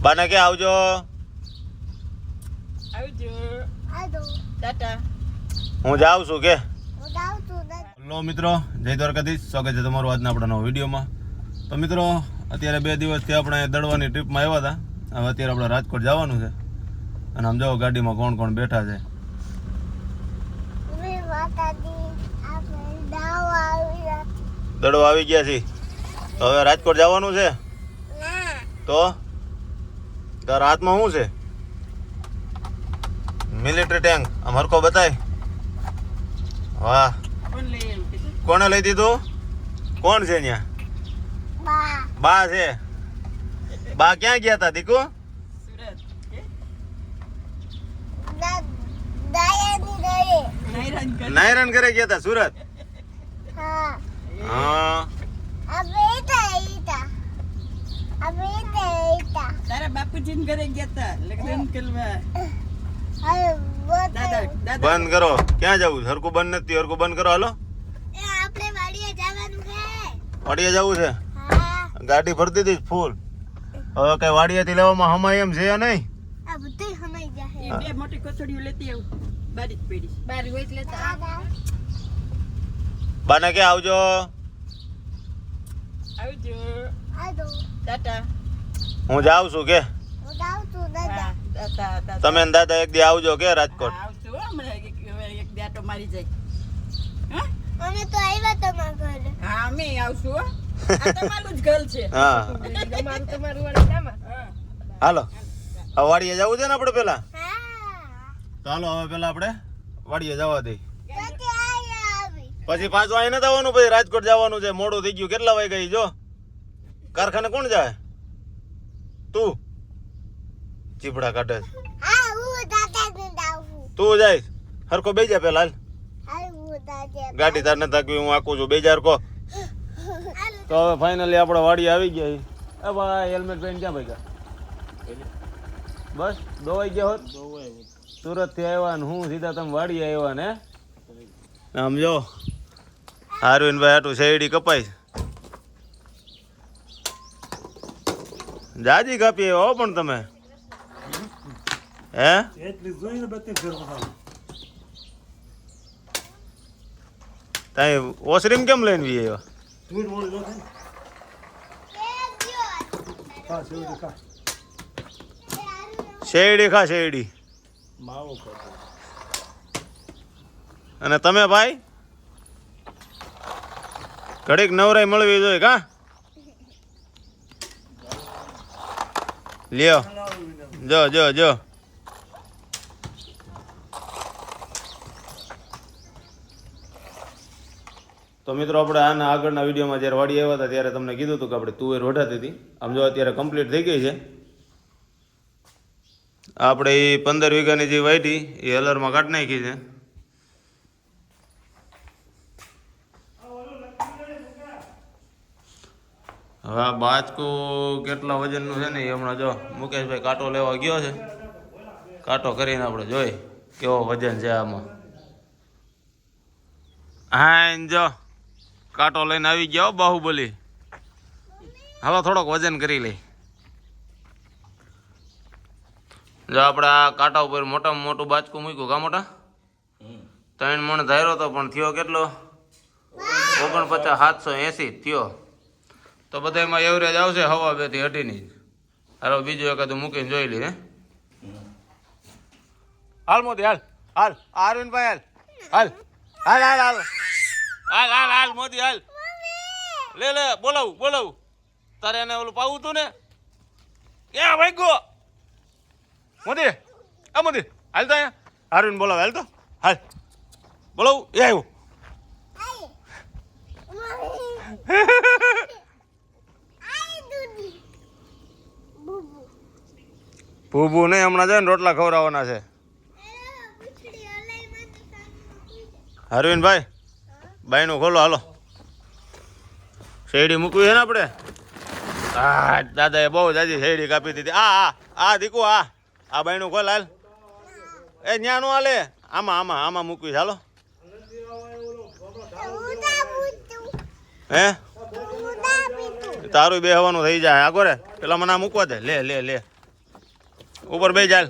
બાને કે આવજો. ટાટા. હું જાઉં છું કે. હેલો મિત્રો, જય દ્વારકાધીશ. સ્વાગત છે તમારું આજના આપણા નવા વિડીયોમાં. તો મિત્રો, અત્યારે 2 દિવસથી આપણે દડવાની ટ્રીપમાં આવ્યા હતા. હવે અત્યારે આપણે રાજકોટ જવાનું છે. અને આમ જાઓ ગાડીમાં કોણ કોણ બેઠા છે. દડો આવી ગયા છે. તો હવે રાજકોટ જવાનું છે. તો તારા હાથમાં શું છે? Military tank. આમ હરકો બતાય. વાહ, કોને લઈ દીધું? કોણ છે ત્યાં? બા છે. બા ક્યાં ગયા હતા દીકુ? નાયરન ઘરે ગયા હતા સુરત. હા. તારા બાપુજી ને ઘરે ગયા હતા લગ્ન કરવા. બંધ કરો. ક્યાં જવું? હરકું બંધ નથી. હરકું બંધ કરો. હાલો, વાડીએ જવું છે. ગાડી ભરતી હતી ફૂલ. હવે કઈ વાડીએથી લેવામાં હમાય એમ છે નહીં. બે મોટી કોથળીઓ લેતી આવું. બારી જ પડી. બારી હોય એટલે બાને કે આવજો. આવજો. ટાટા. હું જાઉં છું કે. ટાટા. તમે ને દાદા એક દી આવજો કે રાજકોટ. આવજો હમણાં એક દાટો મારી જાય. અમે તો આવ્યા તમારા ઘરે. હા, અમે આવશું હો. આ તમારું જ ઘર છે. હા, તમારું વાળા કામાં. હાલો. હવે વાડીએ જવું છે ને આપણે પેલા. હા. તો હાલો હવે પેલા આપણે વાડીએ જવા દઈ. પછી આવી. પછી પાછું અહીં નથી આવવાનું. પછી રાજકોટ જવાનું છે. મોડું થઈ ગયું. કેટલા વાગે ગઈ જો? કારખાને કોણ જાય? તું ચીપડા કાઢે છે. હા, હું દાદાને દાવું. તું જાય હરકો બે જા પેલા. હાલ, હા, હું દાદા. ગાડી તાર નથી થાકવી. હું આકું છું. બે જા હરકો. તો હવે ફાઇનલી આપણે વાડી આવી ગયા. એ ભાઈ હેલ્મેટ પહેરીને ક્યાં ભાઈ ગયા? બસ દોવાઈ ગયા હોત. સુરત થી આવ્યા ને હું સીધા તમે વાડી આવ્યા ને. આમ જો હારવીનભાઈ આટું શેરડી કપાઈ. જાજી કાપી આવ્યા હો પણ તમે. હે તાઈ ઓસરીમ કેમ લઈને વી આવ્યા? શેરડી ખા શેરડી. અને તમે ભાઈ ઘડીક નવરાઈ મળવી જોઈએ કા? લ્યો જો જો જો. તો મિત્રો, આપણે આના આગળના વિડીયોમાં જ્યારે વાડી આવ્યા હતા ત્યારે તમને કીધું હતું કે આપણે તુવેર વઢાતી હતી. આમ જો અત્યારે કમ્પ્લીટ થઈ ગઈ છે. આપણે એ 15 વીઘાની જે વાટી એ હલરમાં કાઢી નાખી છે. હવે આ બાચકું કેટલા વજનનું છે ને એ હમણાં જો મુકેશભાઈ કાંટો લેવા ગયો છે. કાંટો કરીને આપણે જોઈ કેવો વજન છે આમાં. હા જો કાંટો લઈને આવી ગયો બાહુબલી. હાલો થોડોક વજન કરી લઈ. જો આપણે આ કાંટા ઉપર મોટામાં મોટું બાચકું મૂક્યું. કા મોટા 3 મણ ધાર્યો તો પણ થયો કેટલો? 49,780 થયો. તો બધામાં એવરેજ આવશે 2.5 થી 2.5. હાલો બીજું એકાદું મૂકીને જોઈ લઈએ. હાલ મોદી હાલ હાલ. અરવિંદભાઈ હાલ હાલ હાલ હાલ હાલ હાલ હાલ મોદી હાલ. લે લે બોલાવું બોલાવું. તારે એને ઓલું પાવું તું ને. ક્યાં ભાઈ ગો મોદી? આ મોદી હાલ તો અહીંયા અરવિંદ બોલાવ. હાલ તો હાલ બોલાવું. એ આવ્યું. ભૂભુ નહીં, હમણાં જાય ને રોટલા ખવડાવવાના છે. અરવિંદભાઈ બાયનું ખોલો. હાલો શેરડી મૂકવી છે ને આપણે. હા દાદાએ બહુ જાજી શેરડી કાપી દીધી. આ દીકુ આ બાયનું ખોલ. હાલ એ ન્યા નો હાલે. આમાં આમાં આમાં મૂકવી. ચાલો હે તારું બેહવાનું થઈ જાય. આગો રે પેલા મને આ મૂકવા દે. લે લે લે ઉપર બે ચાલ.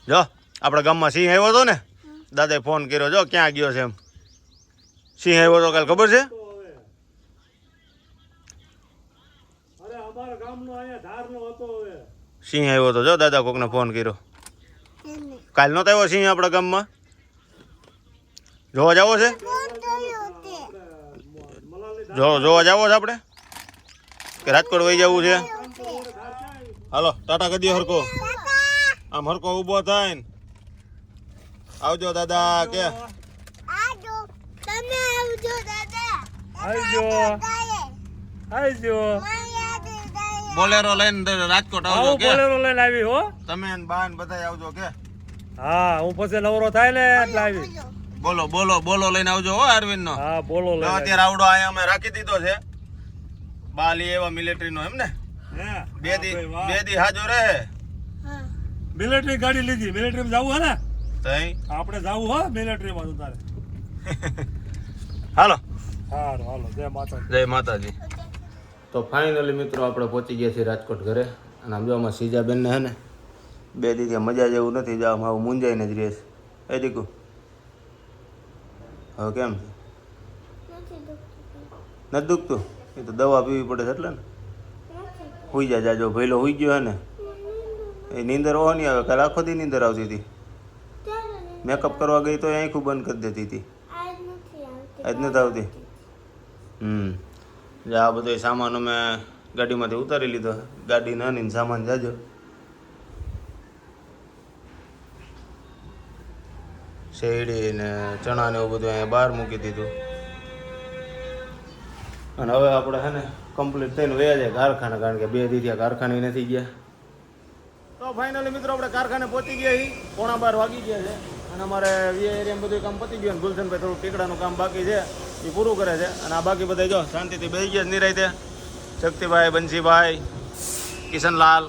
જો આપણા ગામમાં સિંહ આવ્યો હતો ને, દાદાએ ફોન કર્યો, જો ક્યાં ગયો છે એમ. સિંહ આવ્યો તો કાલ ખબર છે? સિંહ આવ્યો તો, જો દાદા કોકને ફોન કર્યો. કાલ નતો આવ્યો સિંહ આપણા ગામમાં? જોવા જાવો છે? જોવા જાવો છે આપણે કે રાજકોટ વહી જવું છે? હાલો ટાટા કરી દો હરકો. આમ હરકો ઊભો થાય ને આવજો દાદા કે આજો તમે આવજો દાદા આવજો બોલેરો લઈને રાજકોટ આવજો કે બોલેરો લઈને આવી હો. તમે ને બા ને બધા આવજો કે. હા હું પછી નવરો થાય ને એટલે આવી. બોલો લઈને આવજો હો અરવિંદ નો. હા બોલો લઈને અત્યારે આવડો અહીંયા અમે રાખી દીધો છે બાલી એવા મિલિટરી નો એમ ને. બે દી હાજો રહે. મિલિટરી ગાડી લીધી. મિલિટરી માં જવું હે ને તઈ આપણે જવું હો મિલિટરી માં તારે. હાલો હાલો જય માતાજી. જય માતાજી. તો ફાઇનલી મિત્રો આપણે પહોંચી ગયા છીએ રાજકોટ ઘરે. અને આમ જો આમાં સીજાબેનને હે ને 2 દી મજા જેવું નથી. જો આમ મૂંઝાઈને જ રહેશે. એ દીકુ હવે કેમ છે? નથી દુખતું? એ તો દવા પીવી પડે છે એટલે ને. હુઈ જા જાજો ભઈલો હુઈ ગયો હે ને. એ નીંદર ઓહ નહીં આવે. કાલે આખો દી નીંદર આવતી હતી. મેકઅપ કરવા ગઈ તો આંખું બંધ કરી દેતી હતી. આજ નથી આવતી. આ બધો સામાન અમે ગાડીમાંથી ઉતારી લીધો. ગાડી નાની સામાન જાજો. શેરડી ને ચણા ને એવું બધું અહીંયા બહાર મૂકી દીધું. અને હવે આપણે હે ને કમ્પ્લીટ થઈને વયા જાય કારખાને, કારણ કે 2 દી થયા કારખાને નથી ગયા. તો ફાઇનલી મિત્રો આપણે કારખાને પહોંચી ગયા છીએ. 11:15 વાગી ગયા છે. અને અમારે વીઆઈ એરિયામાં બધું કામ પતી ગયું. ગુલશનભાઈ થોડું ટીકડાનું કામ બાકી છે, એ પૂરું કરે છે. અને આ બાકી બધા જો શાંતિથી બેસી ગયા નિરાંતે. શક્તિભાઈ, બંસીભાઈ, કિશનલાલ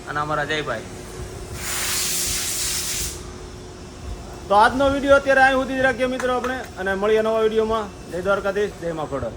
અને અમારા જયભાઈ. તો આજનો વિડીયો અત્યારે અહીં સુધી જ રાખીએ મિત્રો આપણે. અને મળીએ નવા વિડીયોમાં. જય દ્વારકાધીશ, જય મા ખોડલ.